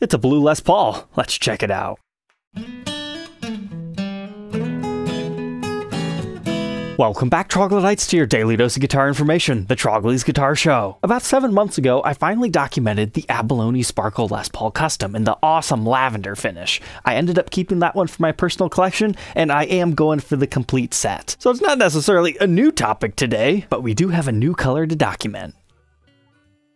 It's a blue Les Paul. Let's check it out. Welcome back, Troglodytes, to your daily dose of guitar information, the Trogly's Guitar Show. About 7 months ago, I finally documented the Abalone Sparkle Les Paul Custom in the awesome lavender finish. I ended up keeping that one for my personal collection, and I am going for the complete set. So it's not necessarily a new topic today, but we do have a new color to document.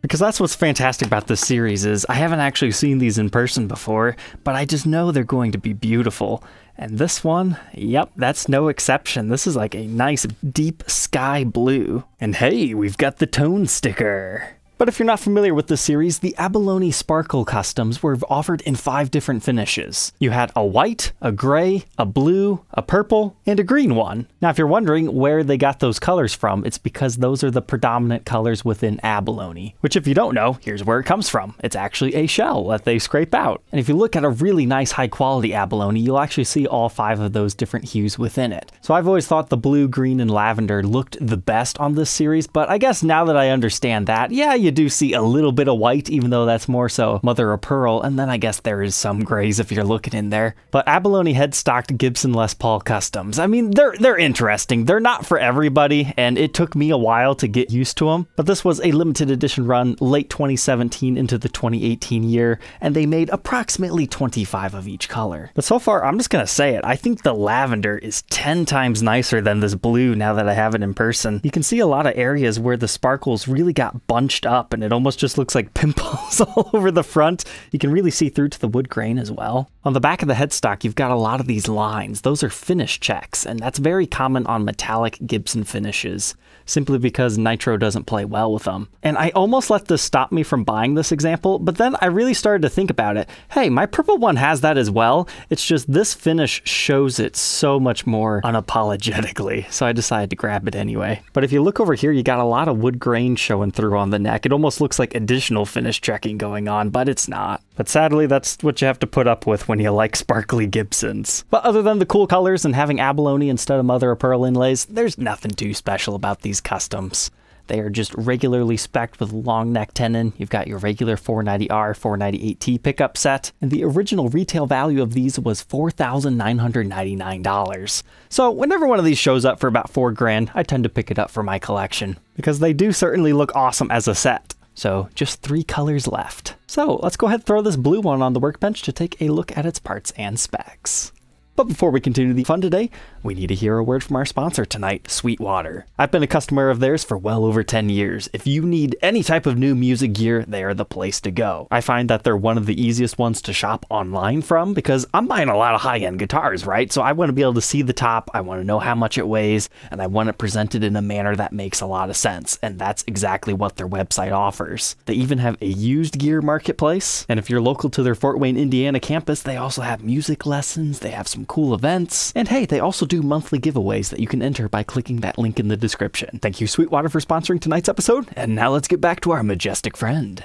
Because that's what's fantastic about this series is I haven't actually seen these in person before, but I just know they're going to be beautiful. And this one, yep, that's no exception. This is like a nice deep sky blue. And hey, we've got the tone sticker. But if you're not familiar with this series, the Abalone Sparkle Customs were offered in 5 different finishes. You had a white, a gray, a blue, a purple, and a green one. Now, if you're wondering where they got those colors from, it's because those are the predominant colors within abalone. Which, if you don't know, here's where it comes from. It's actually a shell that they scrape out. And if you look at a really nice high-quality abalone, you'll actually see all 5 of those different hues within it. So I've always thought the blue, green, and lavender looked the best on this series, but I guess now that I understand that, yeah, you do see a little bit of white, even though that's more so mother of pearl, and then I guess there is some grays if you're looking in there. But abalone headstocked Gibson Les Paul Customs, I mean, they're interesting. They're not for everybody, and it took me a while to get used to them, but this was a limited edition run late 2017 into the 2018 year, and they made approximately 25 of each color. But so far, I'm just gonna say it, I think the lavender is 10 times nicer than this blue now that I have it in person. You can see a lot of areas where the sparkles really got bunched up, and it almost just looks like pimples all over the front. You can really see through to the wood grain as well. On the back of the headstock, you've got a lot of these lines. Those are finish checks, and that's very common on metallic Gibson finishes, simply because nitro doesn't play well with them. And I almost let this stop me from buying this example, but then I really started to think about it. Hey, my purple one has that as well. It's just this finish shows it so much more unapologetically, so I decided to grab it anyway. But if you look over here, you got a lot of wood grain showing through on the neck. It almost looks like additional finish checking going on, but it's not. But sadly, that's what you have to put up with when you like sparkly Gibsons. But other than the cool colors and having abalone instead of mother of pearl inlays, there's nothing too special about these customs. They are just regularly spec'd with long neck tenon. You've got your regular 490R, 498T pickup set, and the original retail value of these was $4,999. So whenever one of these shows up for about $4 grand, I tend to pick it up for my collection, because they do certainly look awesome as a set. So just 3 colors left. So let's go ahead and throw this blue one on the workbench to take a look at its parts and specs. But before we continue the fun today, we need to hear a word from our sponsor tonight, Sweetwater. I've been a customer of theirs for well over 10 years. If you need any type of new music gear, they are the place to go. I find that they're one of the easiest ones to shop online from because I'm buying a lot of high-end guitars, right? So I want to be able to see the top, I want to know how much it weighs, and I want it presented in a manner that makes a lot of sense. And that's exactly what their website offers. They even have a used gear marketplace. And if you're local to their Fort Wayne, Indiana campus, they also have music lessons, they have some cool events, and hey, they also do monthly giveaways that you can enter by clicking that link in the description. Thank you, Sweetwater, for sponsoring tonight's episode, and now let's get back to our majestic friend.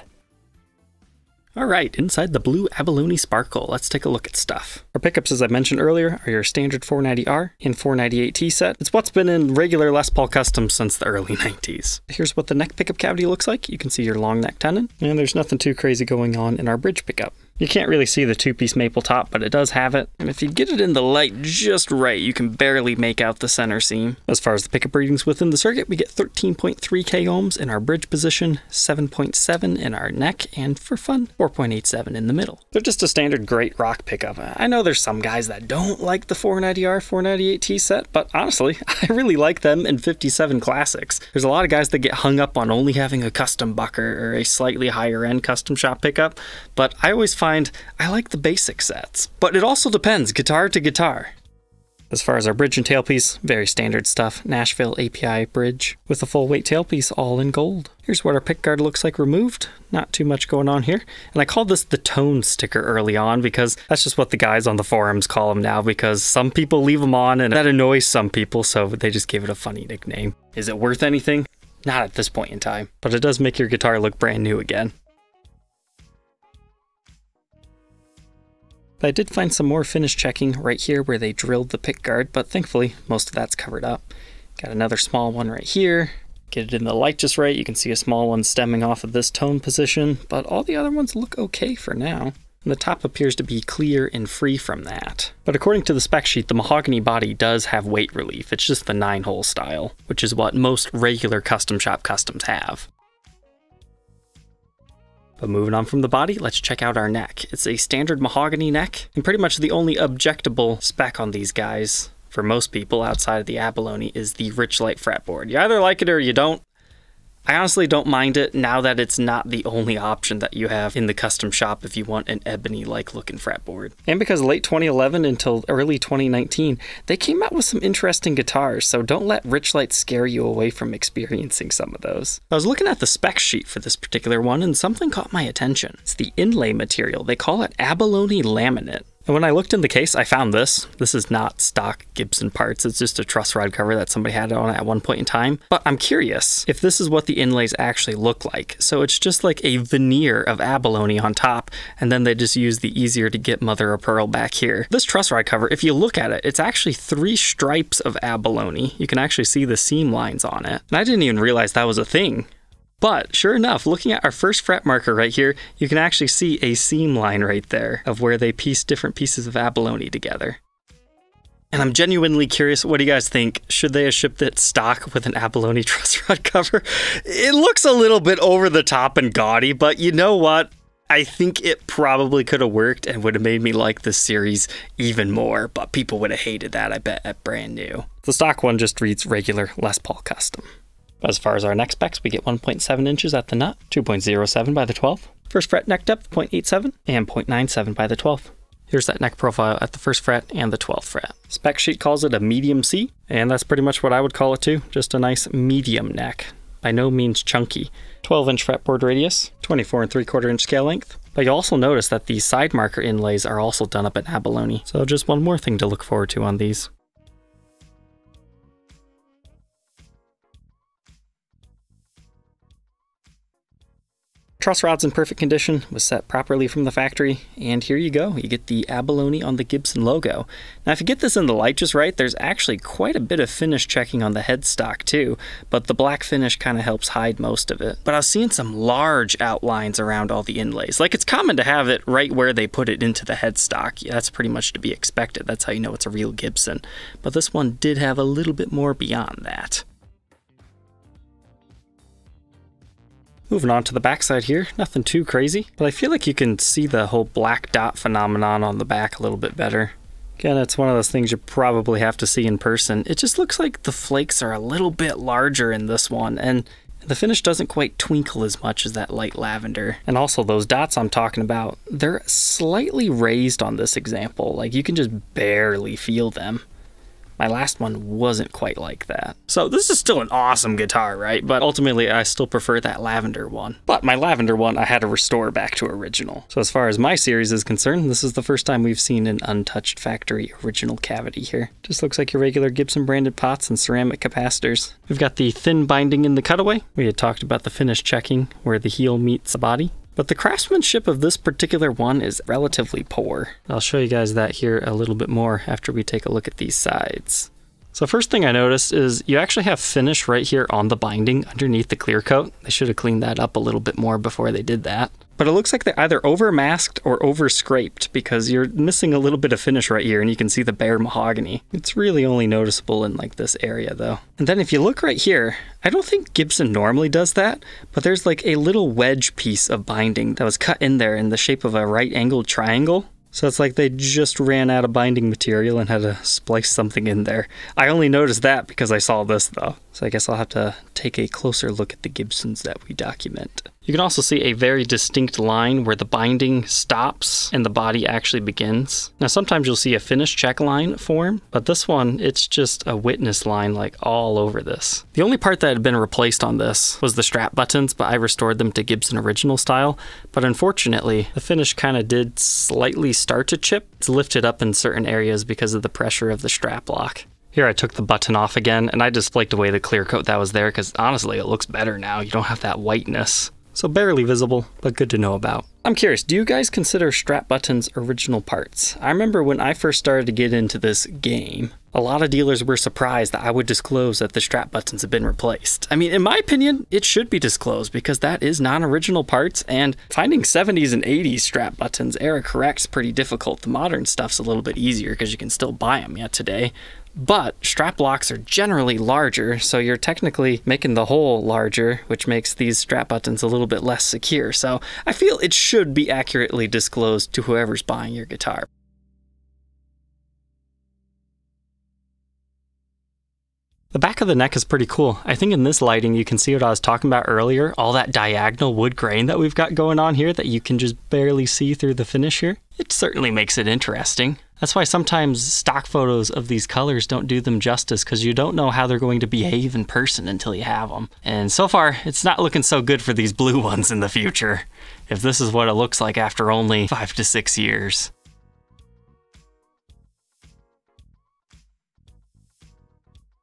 Alright, inside the blue Abalone Sparkle, let's take a look at stuff. Our pickups, as I mentioned earlier, are your standard 490R and 498T set. It's what's been in regular Les Paul Customs since the early 90s. Here's what the neck pickup cavity looks like. You can see your long neck tenon, and there's nothing too crazy going on in our bridge pickup. You can't really see the 2-piece maple top, but it does have it. And if you get it in the light just right, you can barely make out the center seam. As far as the pickup readings within the circuit, we get 13.3 k ohms in our bridge position, 7.7 in our neck, and for fun, 4.87 in the middle. They're just a standard great rock pickup. I know there's some guys that don't like the 490R, 498T set, but honestly, I really like them in 57 Classics. There's a lot of guys that get hung up on only having a custom bucker or a slightly higher end custom shop pickup, but I always find I like the basic sets, but it also depends guitar to guitar. As far as our bridge and tailpiece, very standard stuff, Nashville API bridge with a full weight tailpiece all in gold. Here's what our pickguard looks like removed, not too much going on here. And I called this the tone sticker early on because that's just what the guys on the forums call them now, because some people leave them on and that annoys some people, so they just gave it a funny nickname. Is it worth anything? Not at this point in time, but it does make your guitar look brand new again. I did find some more finish checking right here where they drilled the pickguard, but thankfully most of that's covered up. Got another small one right here. Get it in the light just right, you can see a small one stemming off of this tone position, but all the other ones look okay for now. and the top appears to be clear and free from that. But according to the spec sheet, the mahogany body does have weight relief. It's just the 9-hole style, which is what most regular custom shop customs have. But moving on from the body, let's check out our neck. It's a standard mahogany neck, and pretty much the only objectable spec on these guys, for most people outside of the abalone, is the rich light fretboard. You either like it or you don't. I honestly don't mind it now that it's not the only option that you have in the custom shop if you want an ebony-like looking fretboard. And because late 2011 until early 2019, they came out with some interesting guitars, so don't let rich light scare you away from experiencing some of those. I was looking at the spec sheet for this particular one and something caught my attention. It's the inlay material. They call it abalone laminate. And when I looked in the case, I found this. This is not stock Gibson parts. It's just a truss rod cover that somebody had on at one point in time. But I'm curious if this is what the inlays actually look like. So it's just like a veneer of abalone on top, and then they just use the easier to get mother of pearl back here. This truss rod cover, if you look at it, it's actually 3 stripes of abalone. You can actually see the seam lines on it. And I didn't even realize that was a thing. But sure enough, looking at our first fret marker right here, you can actually see a seam line right there of where they piece different pieces of abalone together. And I'm genuinely curious, what do you guys think? Should they have shipped it stock with an abalone truss rod cover? It looks a little bit over the top and gaudy, but you know what? I think it probably could have worked and would have made me like this series even more, but people would have hated that, I bet, at brand new. The stock one just reads regular Les Paul custom. As far as our neck specs, we get 1.7 inches at the nut, 2.07 by the 12th, first fret neck depth 0.87, and 0.97 by the 12th. Here's that neck profile at the first fret and the 12th fret. Spec sheet calls it a medium C, and that's pretty much what I would call it too, just a nice medium neck. By no means chunky. 12-inch fretboard radius, 24 3/4 inch scale length. But you'll also notice that the side marker inlays are also done up in abalone, so just one more thing to look forward to on these. Truss rod's in perfect condition, was set properly from the factory, and here you go, you get the abalone on the Gibson logo. Now if you get this in the light just right, there's actually quite a bit of finish checking on the headstock too, but the black finish kind of helps hide most of it. But I was seeing some large outlines around all the inlays. Like, it's common to have it right where they put it into the headstock. Yeah, that's pretty much to be expected, that's how you know it's a real Gibson. But this one did have a little bit more beyond that. Moving on to the backside here, nothing too crazy, but I feel like you can see the whole black dot phenomenon on the back a little bit better. Again, it's one of those things you probably have to see in person. It just looks like the flakes are a little bit larger in this one, and the finish doesn't quite twinkle as much as that light lavender. And also those dots I'm talking about, they're slightly raised on this example, like you can just barely feel them. My last one wasn't quite like that. So this is still an awesome guitar, right? But ultimately, I still prefer that lavender one. But my lavender one, I had to restore back to original. So as far as my series is concerned, this is the first time we've seen an untouched factory original cavity here. Just looks like your regular Gibson branded pots and ceramic capacitors. We've got the thin binding in the cutaway. We had talked about the finish checking where the heel meets the body. But the craftsmanship of this particular one is relatively poor. I'll show you guys that here a little bit more after we take a look at these sides. So first thing I noticed is you actually have finish right here on the binding underneath the clear coat. They should have cleaned that up a little bit more before they did that. But it looks like they either over masked or over scraped because you're missing a little bit of finish right here and you can see the bare mahogany. It's really only noticeable in like this area though. And then if you look right here, I don't think Gibson normally does that, but there's like a little wedge piece of binding that was cut in there in the shape of a right angled triangle. So it's like they just ran out of binding material and had to splice something in there. I only noticed that because I saw this though. So I guess I'll have to take a closer look at the Gibsons that we document. You can also see a very distinct line where the binding stops and the body actually begins. Now sometimes you'll see a finish check line form, but this one, it's just a witness line like all over this. The only part that had been replaced on this was the strap buttons, but I restored them to Gibson original style. But unfortunately, the finish kind of did slightly start to chip. It's lifted up in certain areas because of the pressure of the strap lock. Here I took the button off again, and I just flaked away the clear coat that was there because honestly, it looks better now. You don't have that whiteness. So barely visible, but good to know about. I'm curious, do you guys consider strap buttons original parts? I remember when I first started to get into this game, a lot of dealers were surprised that I would disclose that the strap buttons have been replaced. I mean, in my opinion, it should be disclosed because that is non-original parts, and finding 70s and 80s strap buttons era correct's pretty difficult. The modern stuff's a little bit easier because you can still buy them yet today. But strap locks are generally larger, so you're technically making the hole larger, which makes these strap buttons a little bit less secure. So I feel it should be accurately disclosed to whoever's buying your guitar. The back of the neck is pretty cool. I think in this lighting you can see what I was talking about earlier, all that diagonal wood grain that we've got going on here that you can just barely see through the finish here. It certainly makes it interesting. That's why sometimes stock photos of these colors don't do them justice, because you don't know how they're going to behave in person until you have them. And so far, it's not looking so good for these blue ones in the future, if this is what it looks like after only 5 to 6 years.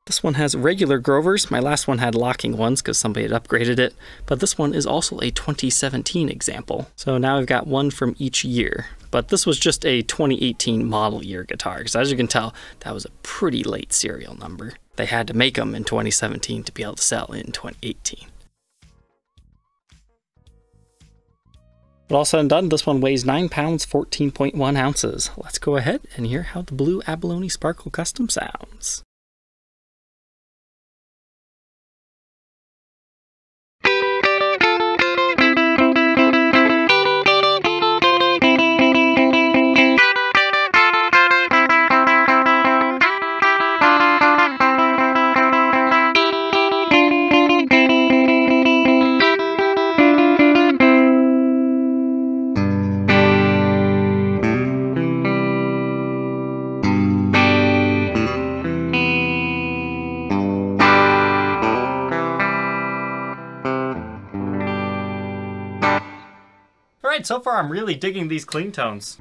This one has regular Grovers. My last one had locking ones because somebody had upgraded it, but this one is also a 2017 example. So now I've got one from each year, but this was just a 2018 model year guitar, because as you can tell, that was a pretty late serial number. They had to make them in 2017 to be able to sell in 2018. But all said and done, this one weighs 9 pounds, 14.1 ounces. Let's go ahead and hear how the blue Abalone Sparkle Custom sounds. Alright, so far I'm really digging these clean tones.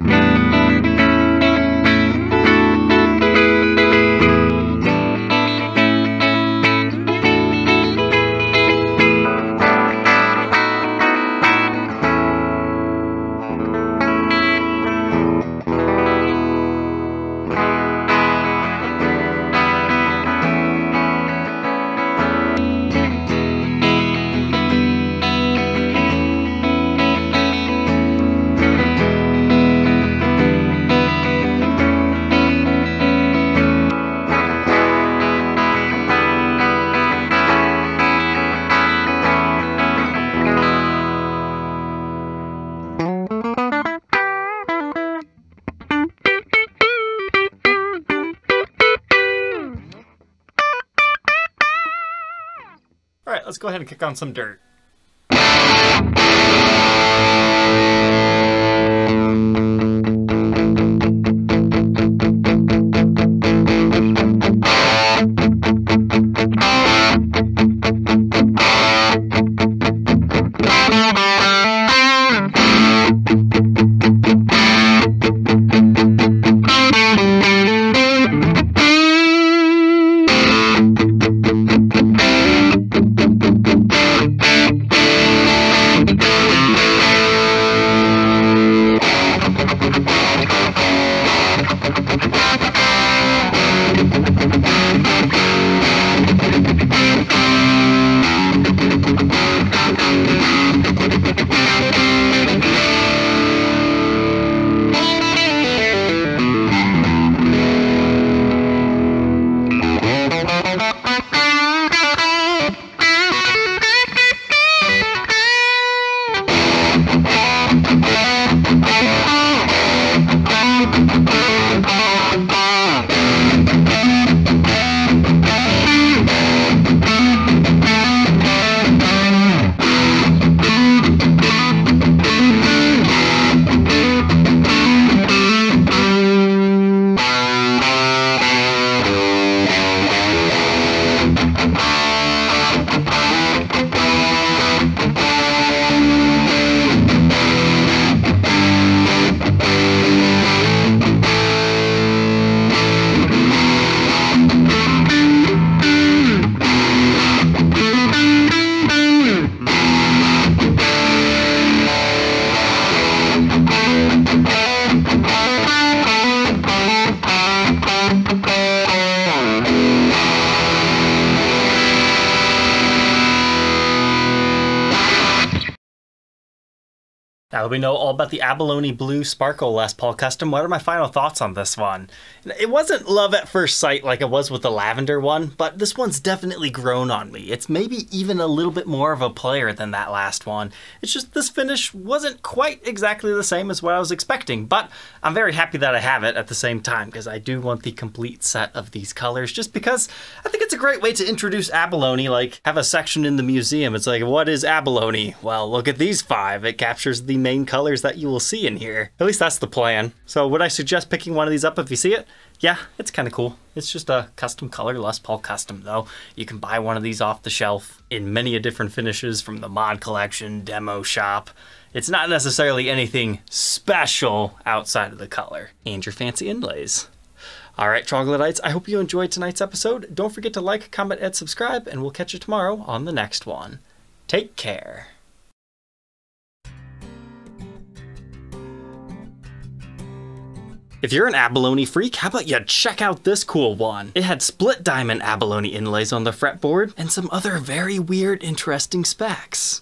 Alright, let's go ahead and kick on some dirt. Now that we know all about the Abalone Blue Sparkle Les Paul Custom, what are my final thoughts on this one? It wasn't love at first sight like it was with the Lavender one, but this one's definitely grown on me. It's maybe even a little bit more of a player than that last one. It's just this finish wasn't quite exactly the same as what I was expecting, but I'm very happy that I have it at the same time because I do want the complete set of these colors just because I think it's a great way to introduce abalone, like have a section in the museum. It's like, what is abalone? Well, look at these 5. It captures the main colors that you will see in here. At least that's the plan. So would I suggest picking one of these up if you see it? Yeah, it's kind of cool. It's just a custom color Les Paul Custom though. You can buy one of these off the shelf in many different finishes from the mod collection, demo shop. It's not necessarily anything special outside of the color and your fancy inlays. Alright, Troglodytes, I hope you enjoyed tonight's episode. Don't forget to like, comment, and subscribe, and we'll catch you tomorrow on the next one. Take care. If you're an abalone freak, how about you check out this cool one? It had split diamond abalone inlays on the fretboard and some other very weird, interesting specs.